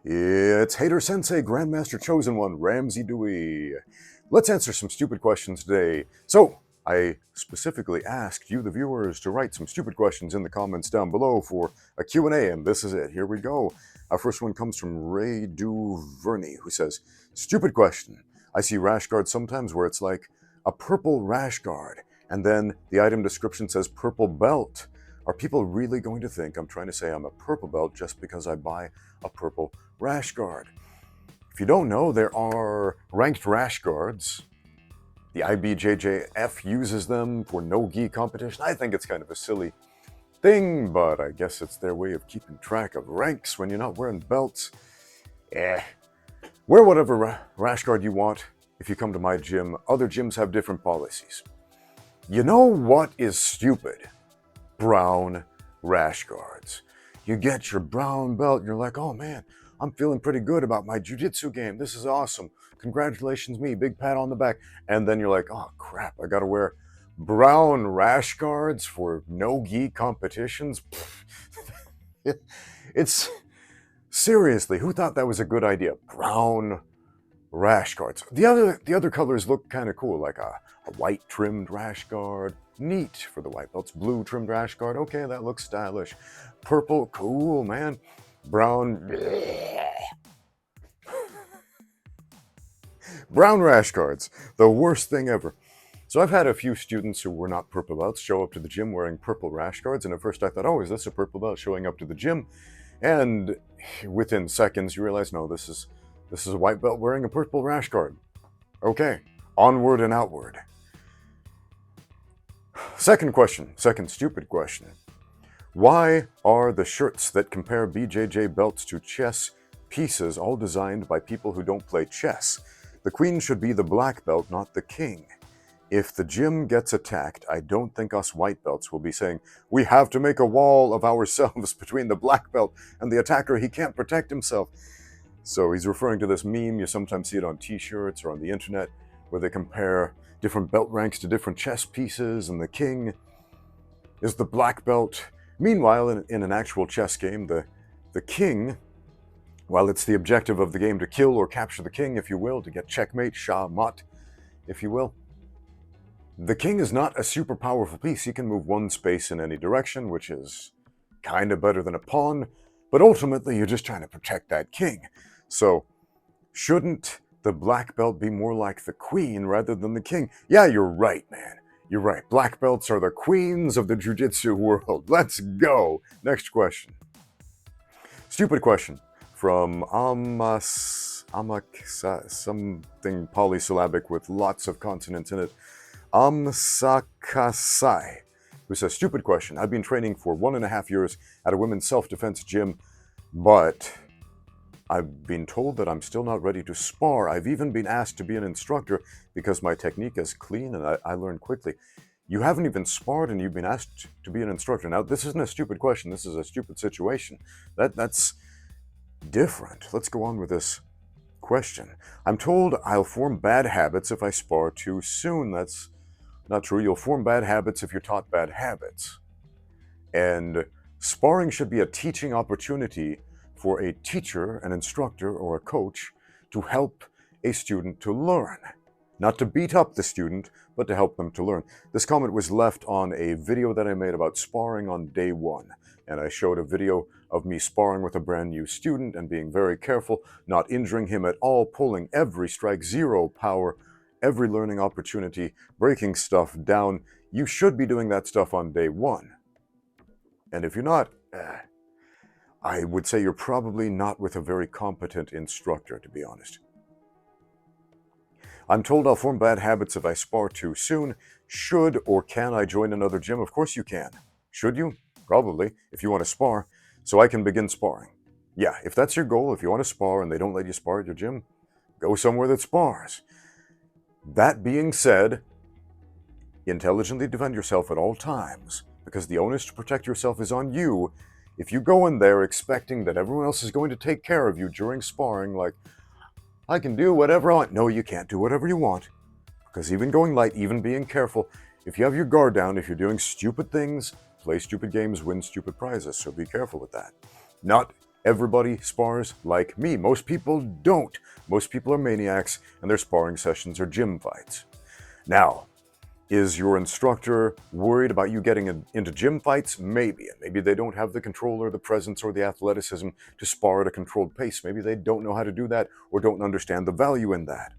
It's Hater Sensei, Grandmaster Chosen One, Ramsey Dewey. Let's answer some stupid questions today. So, I specifically asked you, the viewers, to write some stupid questions in the comments down below for a Q&A, and this is it. Here we go. Our first one comes from Ray Duverney, who says, stupid question. I see rash guards sometimes where it's like a purple rash guard, and then the item description says purple belt. Are people really going to think I'm trying to say I'm a purple belt just because I buy a purple rash guard? If you don't know, there are ranked rash guards. The IBJJF uses them for no-gi competition. I think it's kind of a silly thing, but I guess it's their way of keeping track of ranks when you're not wearing belts. Wear whatever rash guard you want if you come to my gym. Other gyms have different policies. You know what is stupid? Brown rash guards. You get your brown belt and you're like, oh man, I'm feeling pretty good about my jiu-jitsu game. This is awesome. Congratulations me, big pat on the back. And then you're like, oh crap, I gotta wear brown rash guards for no-gi competitions? It's seriously, who thought that was a good idea? Brown rash guards. The other colors look kind of cool, like a white trimmed rash guard. Neat for the white belts. Blue trimmed rash guard. Okay, that looks stylish. Purple, cool, man. Brown, brown rash guards. The worst thing ever. So I've had a few students who were not purple belts show up to the gym wearing purple rash guards, and at first I thought, oh, is this a purple belt showing up to the gym? And within seconds you realize, no, this is a white belt wearing a purple rash guard. Okay, onward and outward. Second stupid question. Why are the shirts that compare BJJ belts to chess pieces all designed by people who don't play chess? The queen should be the black belt, not the king. If the gym gets attacked, I don't think us white belts will be saying, we have to make a wall of ourselves between the black belt and the attacker. He can't protect himself. So he's referring to this meme. You sometimes see it on t-shirts or on the internet where they compare different belt ranks to different chess pieces, and the king is the black belt. Meanwhile, in an actual chess game, the king, while it's the objective of the game to kill or capture the king, if you will, to get checkmate, Shah Mat, if you will, the king is not a super powerful piece. He can move one space in any direction, which is kind of better than a pawn, but ultimately you're just trying to protect that king. So shouldn't the black belt be more like the queen rather than the king? Yeah, you're right, man. You're right. Black belts are the queens of the jiu-jitsu world. Let's go. Next question. Stupid question from something polysyllabic with lots of consonants in it. Amsakasai, who says, stupid question. I've been training for 1.5 years at a women's self-defense gym, but I've been told that I'm still not ready to spar. I've even been asked to be an instructor because my technique is clean and I learn quickly. You haven't even sparred and you've been asked to be an instructor. Now, this isn't a stupid question. This is a stupid situation. That's different. Let's go on with this question. I'm told I'll form bad habits if I spar too soon. That's not true. You'll form bad habits if you're taught bad habits. And sparring should be a teaching opportunity for a teacher, an instructor, or a coach to help a student to learn. Not to beat up the student, but to help them to learn. This comment was left on a video that I made about sparring on day 1. And I showed a video of me sparring with a brand new student and being very careful, not injuring him at all, pulling every strike, zero power, every learning opportunity, breaking stuff down. You should be doing that stuff on day 1. And if you're not, I would say you're probably not with a very competent instructor, to be honest. I'm told I'll form bad habits if I spar too soon. Should or can I join another gym? Of course you can. Should you? Probably, if you want to spar, so I can begin sparring. Yeah, if that's your goal, if you want to spar and they don't let you spar at your gym, go somewhere that spars. That being said, intelligently defend yourself at all times, because the onus to protect yourself is on you. If you go in there expecting that everyone else is going to take care of you during sparring, like, I can do whatever I want. No, you can't do whatever you want. Because even going light, even being careful, if you have your guard down, if you're doing stupid things, play stupid games, win stupid prizes. So be careful with that. Not Everybody spars like me. Most people don't. Most people are maniacs, and their sparring sessions are gym fights. Now, is your instructor worried about you getting into gym fights? Maybe. And maybe they don't have the control or the presence or the athleticism to spar at a controlled pace. Maybe they don't know how to do that or don't understand the value in that.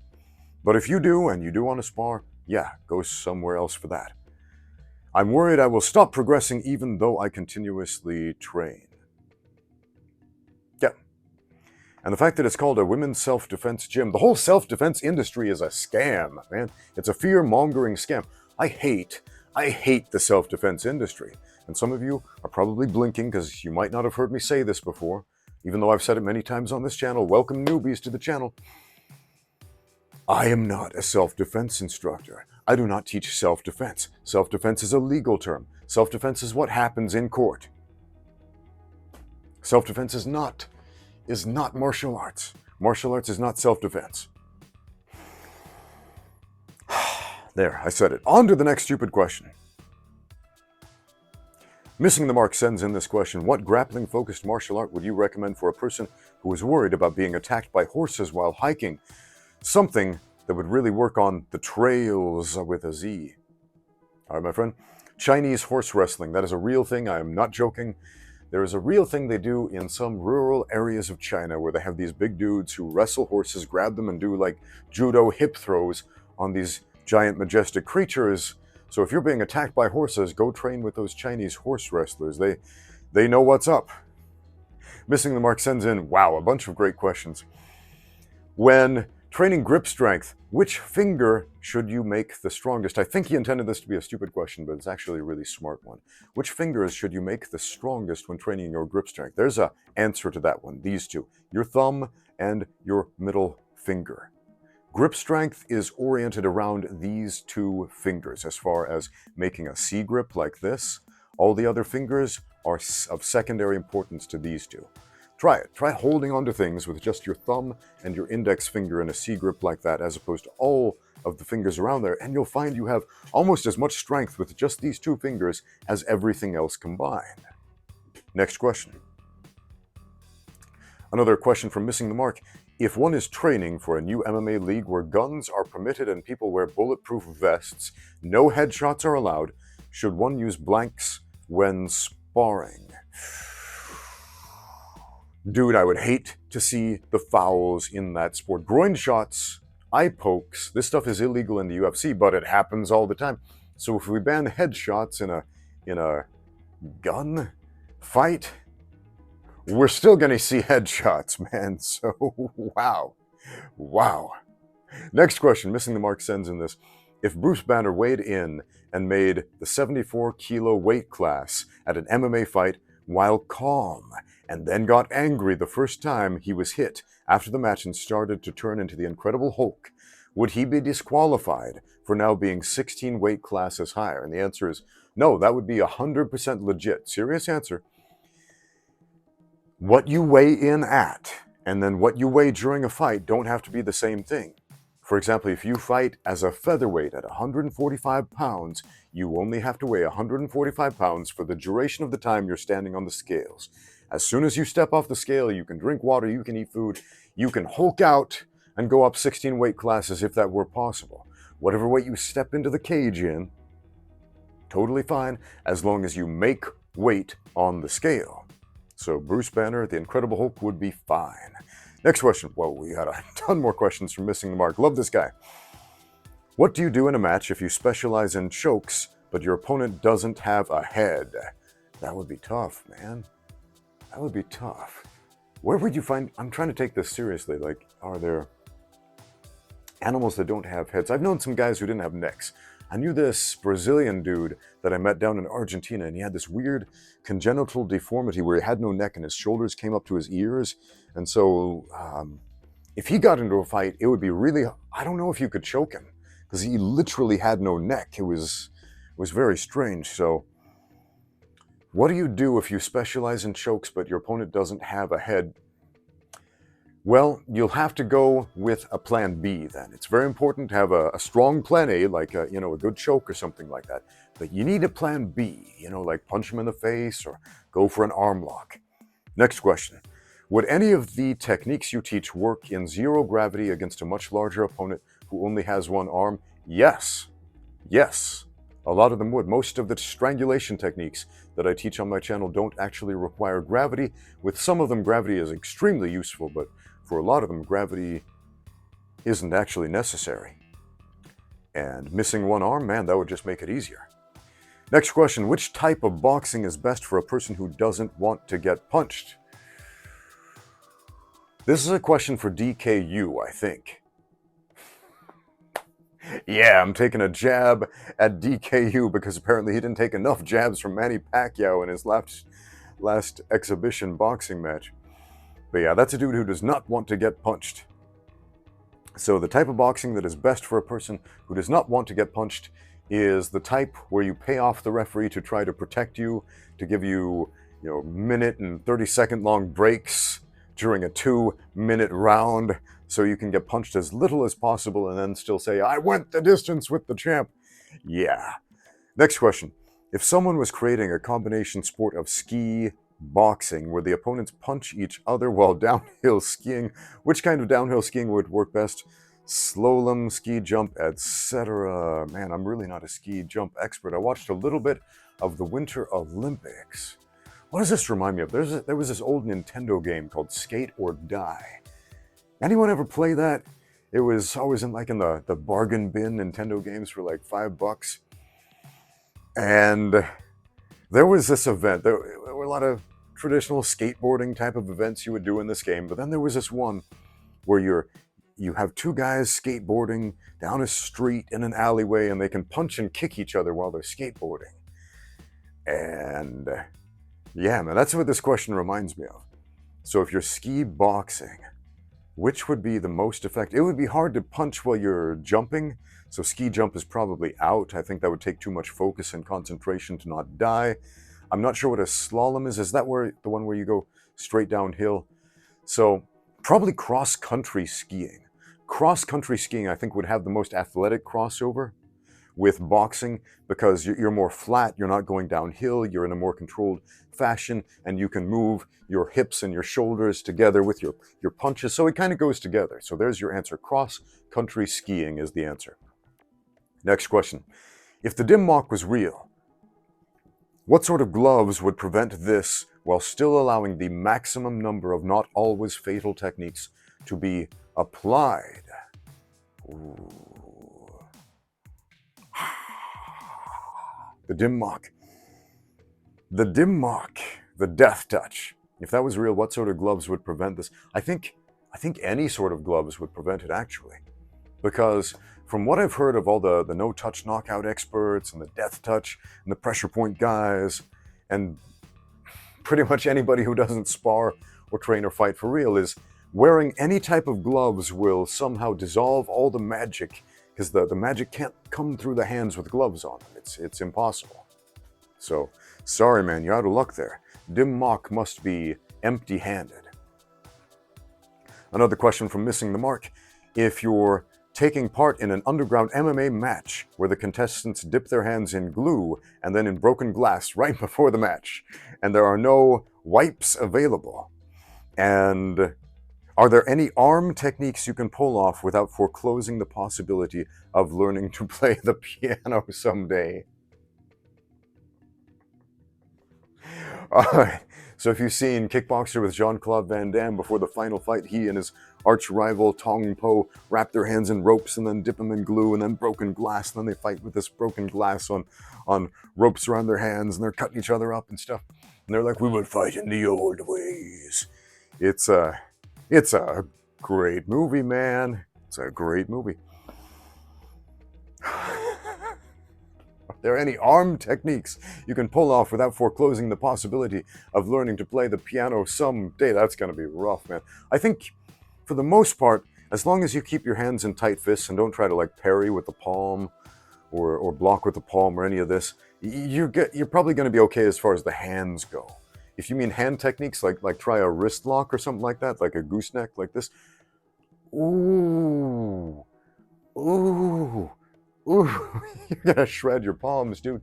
But if you do, and you do want to spar, yeah, go somewhere else for that. I'm worried I will stop progressing even though I continuously train. Yeah. And the fact that it's called a women's self-defense gym, the whole self-defense industry is a scam, man. It's a fear-mongering scam. I hate the self-defense industry. And some of you are probably blinking because you might not have heard me say this before, even though I've said it many times on this channel. Welcome newbies to the channel. I am not a self-defense instructor. I do not teach self-defense. Self-defense is a legal term. Self-defense is what happens in court. Self-defense is not martial arts. Martial arts is not self-defense. There, I said it. On to the next stupid question. Missing the Mark sends in this question: what grappling-focused martial art would you recommend for a person who is worried about being attacked by horses while hiking? Something that would really work on the trails with a Z. All right, my friend. Chinese horse wrestling. That is a real thing. I am not joking. There is a real thing they do in some rural areas of China where they have these big dudes who wrestle horses, grab them, and do like judo hip throws on these giant majestic creatures. So if you're being attacked by horses, go train with those Chinese horse wrestlers. They know what's up. Missing the Mark sends in, wow, a bunch of great questions. When training grip strength, which finger should you make the strongest? I think he intended this to be a stupid question, but it's actually a really smart one. Which fingers should you make the strongest when training your grip strength? There's an answer to that one. These two, your thumb and your middle finger. Grip strength is oriented around these two fingers as far as making a C grip like this. All the other fingers are of secondary importance to these two. Try it. Try holding onto things with just your thumb and your index finger in a C grip like that, as opposed to all of the fingers around there, and you'll find you have almost as much strength with just these two fingers as everything else combined. Next question. Another question from Missing the Mark. If one is training for a new MMA league where guns are permitted and people wear bulletproof vests, no headshots are allowed, should one use blanks when sparring? Dude, I would hate to see the fouls in that sport. Groin shots, eye pokes, this stuff is illegal in the UFC, but it happens all the time. So if we ban headshots in a gun fight, we're still going to see headshots, man. So, wow. Next question, Missing the Mark sends in this. If Bruce Banner weighed in and made the 74-kilo weight class at an MMA fight while calm, and then got angry the first time he was hit after the match and started to turn into the Incredible Hulk, would he be disqualified for now being 16 weight classes higher? And the answer is no, that would be 100% legit. Serious answer. What you weigh in at and then what you weigh during a fight don't have to be the same thing. For example, if you fight as a featherweight at 145 pounds, you only have to weigh 145 pounds for the duration of the time you're standing on the scales. As soon as you step off the scale, you can drink water, you can eat food, you can Hulk out and go up 16 weight classes if that were possible. Whatever weight you step into the cage in, totally fine, as long as you make weight on the scale. So Bruce Banner, the Incredible Hulk, would be fine. Next question. Whoa, we got a ton more questions from Missing the Mark. Love this guy. What do you do in a match if you specialize in chokes, but your opponent doesn't have a head? That would be tough, man. That would be tough. Where would you find... I'm trying to take this seriously. Like, are there animals that don't have heads? I've known some guys who didn't have necks. I knew this Brazilian dude that I met down in Argentina, and he had this weird congenital deformity where he had no neck and his shoulders came up to his ears. And so if he got into a fight, it would be really... I don't know if you could choke him because he literally had no neck. It was very strange. So what do you do if you specialize in chokes but your opponent doesn't have a head? Well, you'll have to go with a plan B then. It's very important to have a strong plan A, like a good choke or something like that. But you need a plan B, like punch him in the face or go for an arm lock. Next question. Would any of the techniques you teach work in zero gravity against a much larger opponent who only has one arm? Yes. Yes. A lot of them would. Most of the strangulation techniques that I teach on my channel don't actually require gravity. With some of them, gravity is extremely useful, but for a lot of them, gravity isn't actually necessary. And missing one arm, man, that would just make it easier. Next question, which type of boxing is best for a person who doesn't want to get punched? This is a question for DKU, I think. Yeah, I'm taking a jab at DKU because apparently he didn't take enough jabs from Manny Pacquiao in his last exhibition boxing match. But yeah, that's a dude who does not want to get punched. So the type of boxing that is best for a person who does not want to get punched is the type where you pay off the referee to try to protect you, to give you, minute and 30-second long breaks during a 2-minute round, so you can get punched as little as possible and then still say, I went the distance with the champ. Yeah. Next question. If someone was creating a combination sport of ski boxing where the opponents punch each other while downhill skiing, which kind of downhill skiing would work best? Slalom, ski jump, etc. Man, I'm really not a ski jump expert. I watched a little bit of the Winter Olympics. What does this remind me of? There was this old Nintendo game called Skate or Die. Anyone ever play that? It was always in the bargain bin Nintendo games for like $5. And there was this event. There were a lot of traditional skateboarding type of events you would do in this game, but then there was this one where you have two guys skateboarding down a street in an alleyway, and they can punch and kick each other while they're skateboarding. And yeah, man, that's what this question reminds me of. So if you're ski boxing, which would be the most effective? It would be hard to punch while you're jumping, so ski jump is probably out. I think that would take too much focus and concentration to not die. I'm not sure what a slalom is. Is that the one where you go straight downhill? So probably cross-country skiing. Cross-country skiing, I think, would have the most athletic crossover with boxing because you're more flat, you're not going downhill, you're in a more controlled fashion, and you can move your hips and your shoulders together with your punches, so it kind of goes together. So there's your answer. Cross-country skiing is the answer. Next question. If the dim mak was real, what sort of gloves would prevent this while still allowing the maximum number of not always fatal techniques to be applied? Ooh. The dim mak. The dim mak, the death touch. If that was real, what sort of gloves would prevent this? I think any sort of gloves would prevent it, actually. Because from what I've heard of all the no-touch knockout experts and the death touch and the pressure point guys and pretty much anybody who doesn't spar or train or fight for real, is wearing any type of gloves will somehow dissolve all the magic, because the magic can't come through the hands with gloves on them. It's impossible. So, sorry man, you're out of luck there. Dim mak must be empty-handed. Another question from Missing the Mark. If you're taking part in an underground MMA match where the contestants dip their hands in glue and then in broken glass right before the match, and there are no wipes available, and are there any arm techniques you can pull off without foreclosing the possibility of learning to play the piano someday? Alright, so if you've seen Kickboxer with Jean-Claude Van Damme, before the final fight, he and his arch-rival Tong Po wrap their hands in ropes and then dip them in glue and then broken glass, and then they fight with this broken glass on ropes around their hands, and they're cutting each other up and stuff. And they're like, we would fight in the old ways. It's a great movie, man. It's a great movie. Are there any arm techniques you can pull off without foreclosing the possibility of learning to play the piano someday? That's going to be rough, man. I think, for the most part, as long as you keep your hands in tight fists and don't try to parry with the palm or block with the palm or any of this, you're probably going to be okay as far as the hands go. If you mean hand techniques, like try a wrist lock or something like that, like a gooseneck, like this. Ooh. Ooh. Ooh. You're going to shred your palms, dude.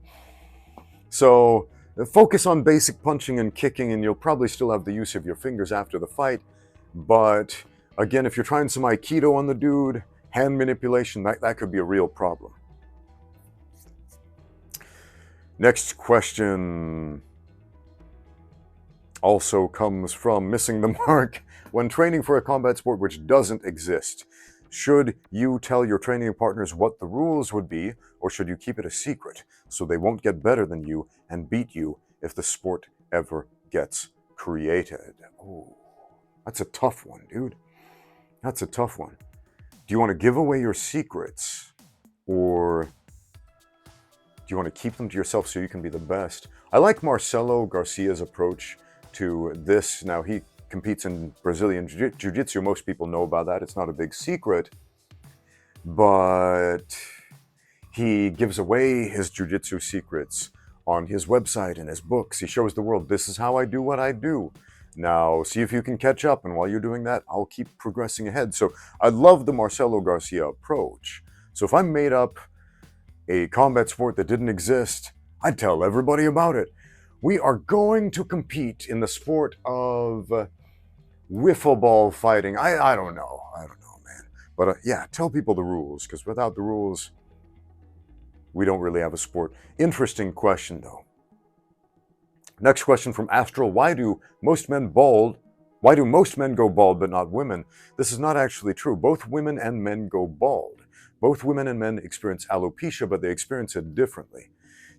So Focus on basic punching and kicking, and you'll probably still have the use of your fingers after the fight. But again, if you're trying some Aikido on the dude, hand manipulation, that could be a real problem. Next question also comes from Missing the Mark. When training for a combat sport which doesn't exist, should you tell your training partners what the rules would be, or should you keep it a secret so they won't get better than you and beat you if the sport ever gets created? Oh, that's a tough one, dude. That's a tough one. Do you want to give away your secrets, or do you want to keep them to yourself so you can be the best? I like Marcelo Garcia's approach to this. Now, he competes in Brazilian Jiu-Jitsu. Most people know about that. It's not a big secret. But he gives away his Jiu-Jitsu secrets on his website and his books. He shows the world, this is how I do what I do. Now, see if you can catch up. And while you're doing that, I'll keep progressing ahead. So I love the Marcelo Garcia approach. So if I made up a combat sport that didn't exist, I'd tell everybody about it. We are going to compete in the sport of wiffle ball fighting. I don't know, man. But yeah, tell people the rules, because without the rules, we don't really have a sport. Interesting question, though. Next question from Astral. Why do most men go bald but not women? This is not actually true. Both women and men go bald. Both women and men experience alopecia, but they experience it differently.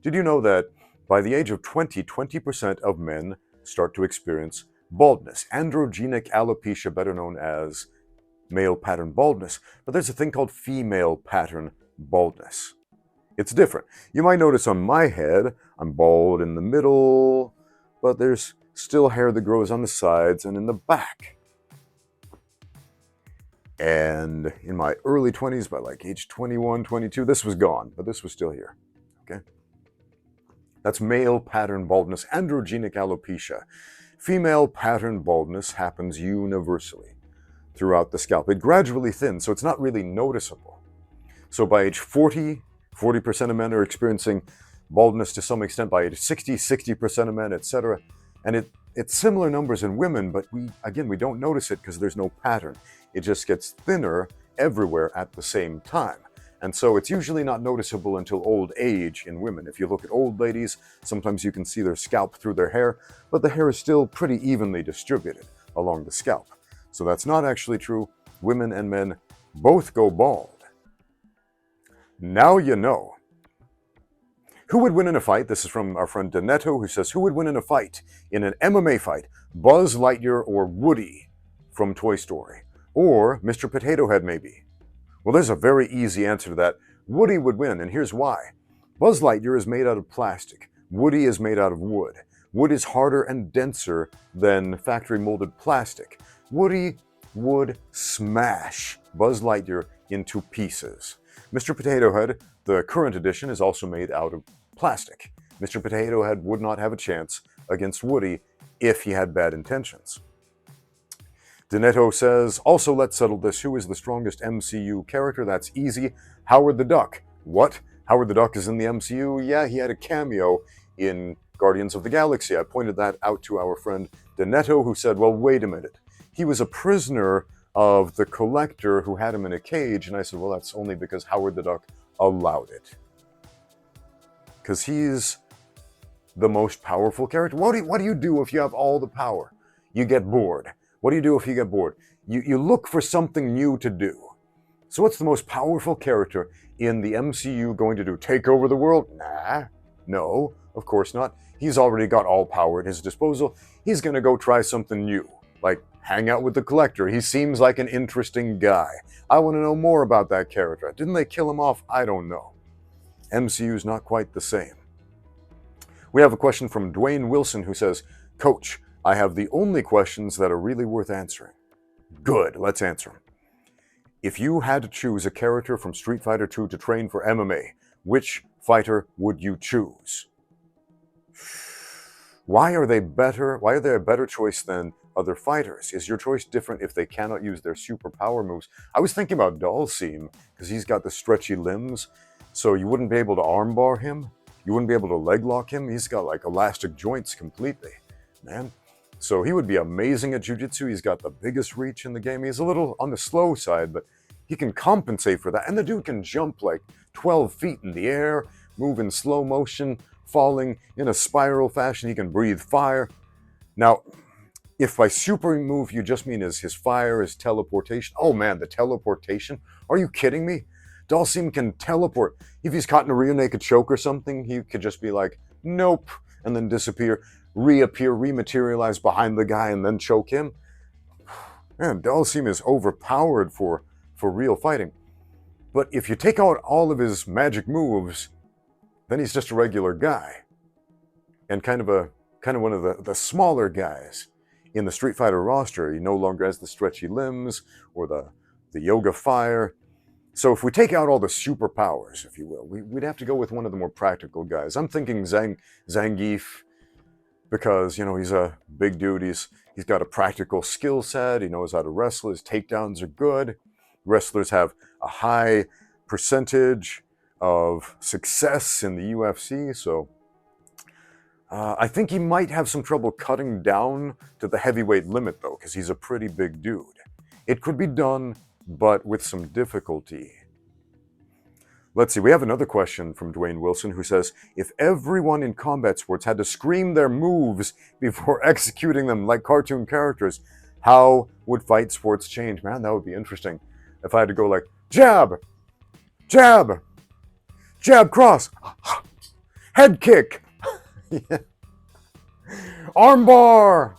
Did you know that by the age of 20% of men start to experience baldness, androgenic alopecia, better known as male pattern baldness. But there's a thing called female pattern baldness. It's different. You might notice on my head, I'm bald in the middle, but there's still hair that grows on the sides and in the back. And in my early 20s, by like age 21, 22, this was gone, but this was still here. Okay? That's male pattern baldness, androgenic alopecia. Female pattern baldness happens universally throughout the scalp. It gradually thins, so it's not really noticeable. So by age 40, 40% of men are experiencing baldness to some extent. By age 60, 60% of men, etc. And it's similar numbers in women, but we don't notice it because there's no pattern. It just gets thinner everywhere at the same time. And so it's usually not noticeable until old age in women. If you look at old ladies, sometimes you can see their scalp through their hair, but the hair is still pretty evenly distributed along the scalp. So that's not actually true. Women and men both go bald. Now you know. Who would win in a fight? This is from our friend Donetto, who says, who would win in a fight? In an MMA fight, Buzz Lightyear or Woody from Toy Story? Or Mr. Potato Head, maybe? Well, there's a very easy answer to that. Woody would win, and here's why. Buzz Lightyear is made out of plastic. Woody is made out of wood. Wood is harder and denser than factory-molded plastic. Woody would smash Buzz Lightyear into pieces. Mr. Potato Head, the current edition, is also made out of plastic. Mr. Potato Head would not have a chance against Woody if he had bad intentions. Donetto says, also let's settle this. Who is the strongest MCU character? That's easy. Howard the Duck. What? Howard the Duck is in the MCU? Yeah, he had a cameo in Guardians of the Galaxy. I pointed that out to our friend Donetto, who said, well, wait a minute. He was a prisoner of the Collector who had him in a cage. And I said, well, that's only because Howard the Duck allowed it. Because he's the most powerful character. What do you do if you have all the power? You get bored. What do you do if you get bored? You look for something new to do. So what's the most powerful character in the MCU going to do? Take over the world? Nah, no, of course not. He's already got all power at his disposal. He's going to go try something new, like hang out with the Collector. He seems like an interesting guy. I want to know more about that character. Didn't they kill him off? I don't know. MCU's not quite the same. We have a question from Dwayne Wilson who says, Coach, I have the only questions that are really worth answering. Good, let's answer them. If you had to choose a character from Street Fighter II to train for MMA, which fighter would you choose? Why are they better? Why are they a better choice than other fighters? Is your choice different if they cannot use their superpower moves? I was thinking about Dalsim, because he's got the stretchy limbs, so you wouldn't be able to armbar him. You wouldn't be able to leg lock him. He's got like elastic joints completely, man. So he would be amazing at jiu-jitsu. He's got the biggest reach in the game. He's a little on the slow side, but he can compensate for that. And the dude can jump like 12 feet in the air, move in slow motion, falling in a spiral fashion. He can breathe fire. Now, if by super move you just mean his fire, his teleportation, oh man, the teleportation? Are you kidding me? Dalsim can teleport. If he's caught in a rear naked choke or something, he could just be like, nope, and then disappear, reappear, rematerialize behind the guy, and then choke him. Man, Dalsim is overpowered for real fighting. But if you take out all of his magic moves, then he's just a regular guy. And kind of one of the smaller guys in the Street Fighter roster. He no longer has the stretchy limbs or the yoga fire. So if we take out all the superpowers, if you will, we'd have to go with one of the more practical guys. I'm thinking Zangief, because, you know, he's a big dude. He's got a practical skill set. He knows how to wrestle. His takedowns are good. Wrestlers have a high percentage of success in the UFC, so I think he might have some trouble cutting down to the heavyweight limit, though, because he's a pretty big dude. It could be done, but with some difficulty. Let's see, we have another question from Dwayne Wilson, who says, if everyone in combat sports had to scream their moves before executing them like cartoon characters, how would fight sports change? Man, that would be interesting. If I had to go like, jab, jab, jab, cross, head kick, yeah. Arm bar.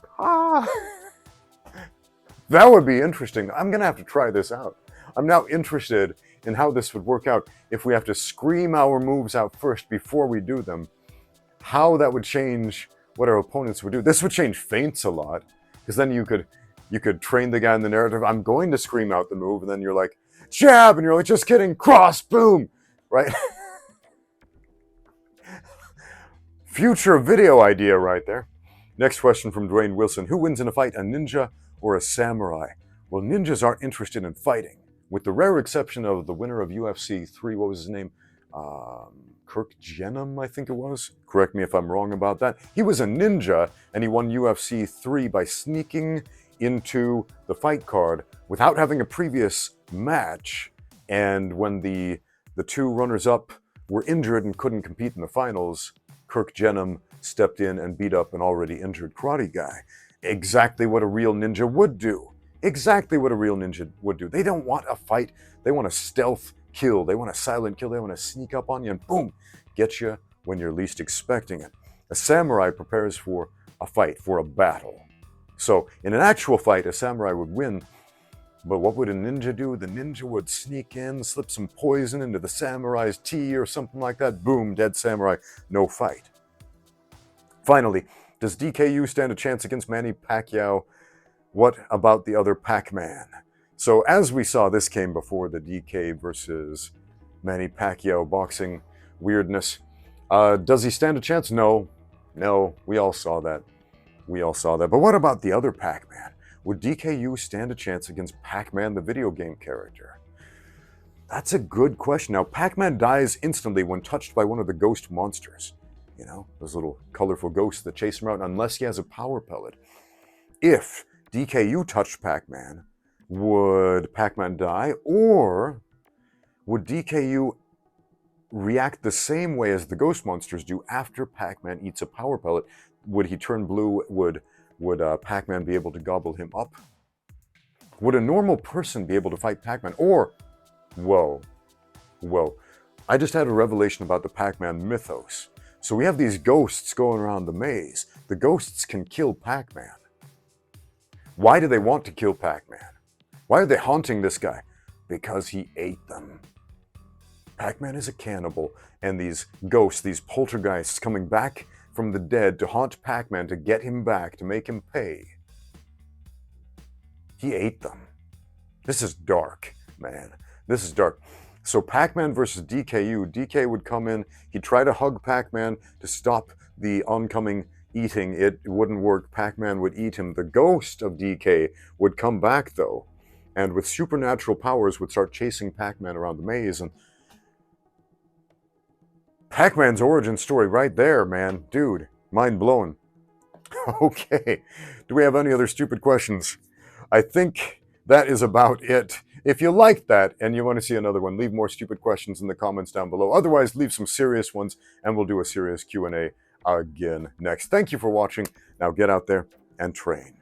That would be interesting. I'm going to have to try this out. I'm now interested in how this would work out if we have to scream our moves out first before we do them. How that would change what our opponents would do. This would change feints a lot, because then you could train the guy in the narrative. I'm going to scream out the move, and then you're like, jab, and you're like, just kidding, cross, boom, right? Future video idea right there. Next question from Dwayne Wilson. Who wins in a fight, a ninja or a samurai? Well, ninjas aren't interested in fighting, with the rare exception of the winner of UFC 3, what was his name? Kirk Jenham, I think it was. Correct me if I'm wrong about that. He was a ninja, and he won UFC 3 by sneaking into the fight card without having a previous match. And when the two runners-up were injured and couldn't compete in the finals, Kirk Jenham stepped in and beat up an already injured karate guy. Exactly what a real ninja would do. Exactly what a real ninja would do. They don't want a fight. They want a stealth kill. They want a silent kill. They want to sneak up on you and boom, get you when you're least expecting it. A samurai prepares for a fight, for a battle. So in an actual fight, a samurai would win. But what would a ninja do? The ninja would sneak in, slip some poison into the samurai's tea or something like that. Boom, dead samurai, no fight. Finally, does DKU stand a chance against Manny Pacquiao? What about the other Pac-Man? So as we saw, this came before the DK versus Manny Pacquiao boxing weirdness. Does he stand a chance? No, we all saw that. But what about the other Pac-Man? Would DKU stand a chance against Pac-Man, the video game character? That's a good question. Now, Pac-Man dies instantly when touched by one of the ghost monsters. You know, those little colorful ghosts that chase him around, unless he has a power pellet. If DKU touched Pac-Man, would Pac-Man die? Or would DKU react the same way as the ghost monsters do after Pac-Man eats a power pellet? Would he turn blue? Would Pac-Man be able to gobble him up? Would a normal person be able to fight Pac-Man? Or, whoa, I just had a revelation about the Pac-Man mythos. So we have these ghosts going around the maze. The ghosts can kill Pac-Man. Why do they want to kill Pac-Man? Why are they haunting this guy? Because he ate them. Pac-Man is a cannibal, and these ghosts, these poltergeists coming back from the dead to haunt Pac-Man, to get him back, to make him pay. He ate them. This is dark, man. This is dark. So Pac-Man versus DKU. DK would come in, he'd try to hug Pac-Man to stop the oncoming eating. It wouldn't work. Pac-Man would eat him. The ghost of DK would come back, though, and with supernatural powers would start chasing Pac-Man around the maze. And Pac-Man's origin story right there, man. Dude, mind blown. Okay, do we have any other stupid questions? I think that is about it. If you liked that and you want to see another one, leave more stupid questions in the comments down below. Otherwise, leave some serious ones and we'll do a serious Q&A again next. Thank you for watching. Now get out there and train.